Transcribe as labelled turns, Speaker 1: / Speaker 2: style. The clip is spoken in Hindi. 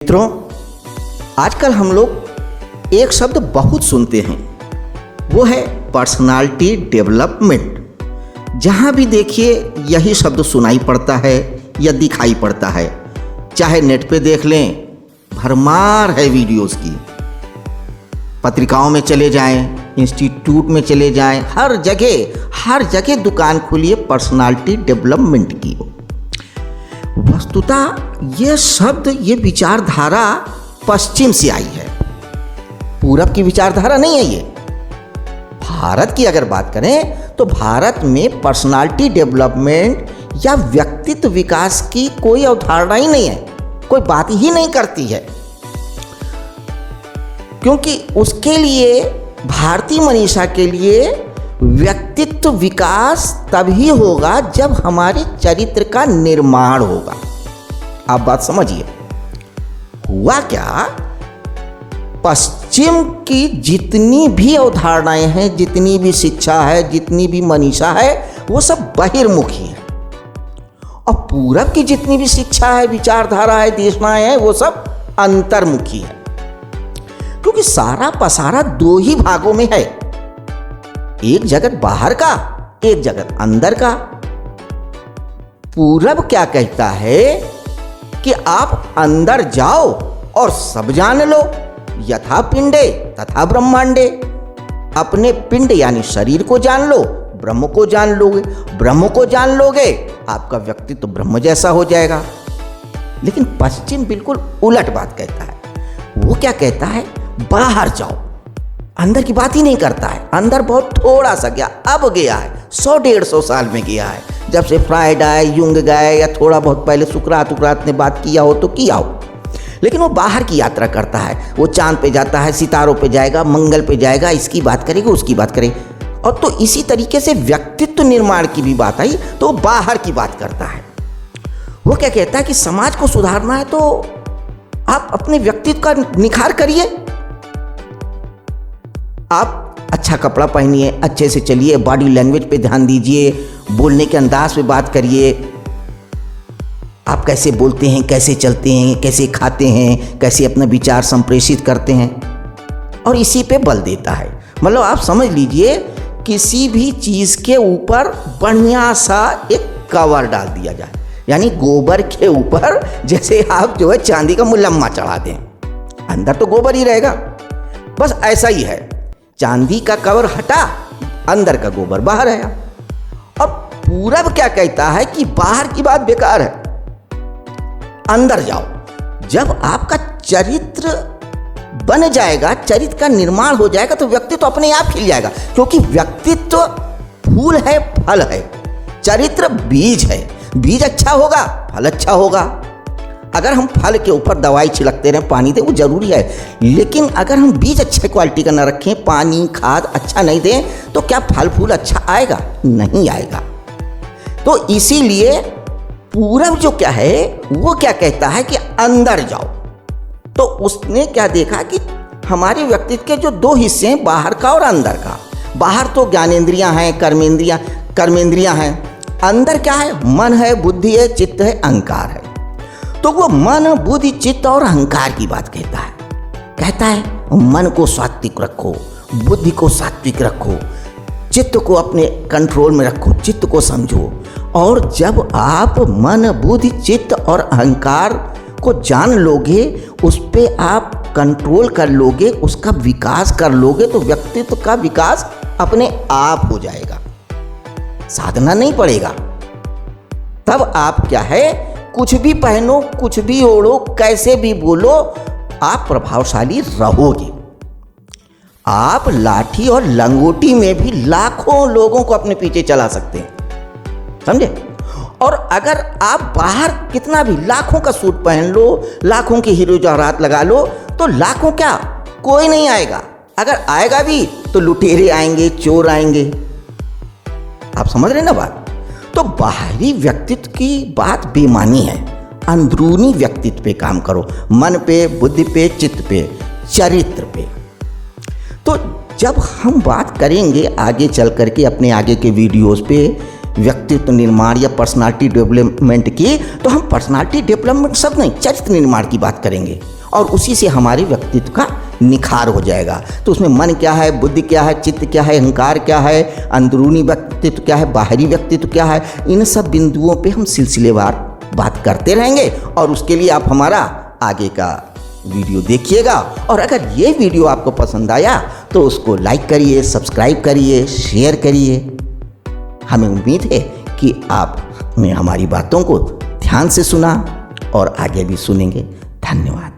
Speaker 1: मित्रों, आजकल हम लोग एक शब्द बहुत सुनते हैं, वो है पर्सनालिटी डेवलपमेंट। जहाँ भी देखिए यही शब्द सुनाई पड़ता है या दिखाई पड़ता है। चाहे नेट पे देख लें, भरमार है वीडियोस की। पत्रिकाओं में चले जाएं, इंस्टीट्यूट में चले जाएं, हर जगह दुकान खुली है पर्सनालिटी डेवलपमेंट की। वस्तुतः ये शब्द, ये विचारधारा पश्चिम से आई है, पूरब की विचारधारा नहीं है ये। भारत की अगर बात करें तो भारत में पर्सनालिटी डेवलपमेंट या व्यक्तित्व विकास की कोई अवधारणा ही नहीं है, कोई बात ही नहीं करती है। क्योंकि उसके लिए, भारतीय मनीषा के लिए व्यक्तित्व विकास तभी होगा जब हमारे चरित्र का निर्माण होगा। आप बात समझिए, हुआ क्या, पश्चिम की जितनी भी अवधारणाएं हैं, जितनी भी शिक्षा है, जितनी भी मनीषा है, वो सब बहिर्मुखी है। और पूरब की जितनी भी शिक्षा है, विचारधारा है, देशनाएं हैं, वो सब अंतर्मुखी है। क्योंकि सारा पसारा दो ही भागों में है, एक जगत बाहर का, एक जगत अंदर का। पूरब क्या कहता है कि आप अंदर जाओ और सब जान लो, यथा पिंडे तथा ब्रह्मांडे। अपने पिंड यानी शरीर को जान लो, ब्रह्म को जान लोगे। ब्रह्म को जान लोगे, आपका व्यक्तित्व तो ब्रह्म जैसा हो जाएगा। लेकिन पश्चिम बिल्कुल उलट बात कहता है। वो क्या कहता है, बाहर जाओ, अंदर की बात ही नहीं करता है। अंदर बहुत थोड़ा सा गया, अब गया है, 100-150 साल में गया है। जब से फ्राइड आए, युंग गए, या थोड़ा बहुत पहले सुकरात ने बात किया हो तो किया हो। लेकिन वो बाहर की यात्रा करता है, वो चांद पे जाता है, सितारों पे जाएगा, मंगल पे जाएगा, इसकी बात करेगा, उसकी बात करेगा। और तो इसी तरीके से व्यक्तित्व निर्माण की भी बात आई तो वो बाहर की बात करता है। वो क्या कहता है कि समाज को सुधारना है तो आप अपने व्यक्तित्व का निखार करिए। आप अच्छा कपड़ा पहनिए, अच्छे से चलिए, बॉडी लैंग्वेज पे ध्यान दीजिए, बोलने के अंदाज पे बात करिए। आप कैसे बोलते हैं, कैसे चलते हैं, कैसे खाते हैं, कैसे अपना विचार संप्रेषित करते हैं, और इसी पे बल देता है। मतलब आप समझ लीजिए, किसी भी चीज़ के ऊपर बढ़िया सा एक कवर डाल दिया जाए, यानी गोबर के ऊपर जैसे आप जो है चांदी का मुलम्मा चढ़ा दें, अंदर तो गोबर ही रहेगा। बस ऐसा ही है, चांदी का कवर हटा, अंदर का गोबर बाहर आया। और पूरब क्या कहता है कि बाहर की बात बेकार है, अंदर जाओ। जब आपका चरित्र बन जाएगा, चरित्र का निर्माण हो जाएगा, तो व्यक्तित्व अपने आप खिल जाएगा। क्योंकि व्यक्तित्व फूल है, फल है, चरित्र बीज है। बीज अच्छा होगा, फल अच्छा होगा। अगर हम फल के ऊपर दवाई छिड़कते रहें, पानी दें, वो जरूरी है। लेकिन अगर हम बीज अच्छे क्वालिटी का ना रखें, पानी खाद अच्छा नहीं दें, तो क्या फल फूल अच्छा आएगा? नहीं आएगा। तो इसीलिए पूरब जो क्या है, वो क्या कहता है कि अंदर जाओ। तो उसने क्या देखा कि हमारे व्यक्तित्व के जो दो हिस्से हैं, बाहर का और अंदर का। बाहर तो ज्ञानेंद्रियां हैं, कर्मेंद्रियां हैं। अंदर क्या है, मन है, बुद्धि है, चित्त है, अहंकार है। तो वो मन, बुद्धि, चित्त और अहंकार की बात कहता है मन को सात्विक रखो, बुद्धि को सात्विक रखो, चित्त को अपने कंट्रोल में रखो, चित्त को समझो। और जब आप मन, बुद्धि, चित्त और अहंकार को जान लोगे, उस पे आप कंट्रोल कर लोगे, उसका विकास कर लोगे, तो व्यक्तित्व का विकास अपने आप हो जाएगा, साधना नहीं पड़ेगा। तब आप क्या है, कुछ भी पहनो, कुछ भी ओढ़ो, कैसे भी बोलो, आप प्रभावशाली रहोगे। आप लाठी और लंगोटी में भी लाखों लोगों को अपने पीछे चला सकते हैं, समझे। और अगर आप बाहर कितना भी लाखों का सूट पहन लो, लाखों की हीरो जवाहरात लगा लो, तो लाखों क्या, कोई नहीं आएगा। अगर आएगा भी तो लुटेरे आएंगे, चोर आएंगे। आप समझ रहे ना बात। तो बाहरी व्यक्तित्व की बात बेमानी है, अंदरूनी व्यक्तित्व पे काम करो, मन पे, बुद्धि पे, चित्त पे, चरित्र पे। तो जब हम बात करेंगे आगे चल करके अपने आगे के वीडियोस पे व्यक्तित्व निर्माण या पर्सनालिटी डेवलपमेंट की, तो हम पर्सनालिटी डेवलपमेंट शब्द नहीं, चरित्र निर्माण की बात करेंगे और उसी से हमारे व्यक्तित्व का निखार हो जाएगा। तो उसमें मन क्या है, बुद्धि क्या है, चित्त क्या है, अहंकार क्या है, अंदरूनी व्यक्तित्व क्या है, बाहरी व्यक्तित्व क्या है, इन सब बिंदुओं पे हम सिलसिलेवार बात करते रहेंगे। और उसके लिए आप हमारा आगे का वीडियो देखिएगा। और अगर ये वीडियो आपको पसंद आया तो उसको लाइक करिए, सब्सक्राइब करिए, शेयर करिए। हमें उम्मीद है कि आपने हमारी बातों को ध्यान से सुना और आगे भी सुनेंगे। धन्यवाद।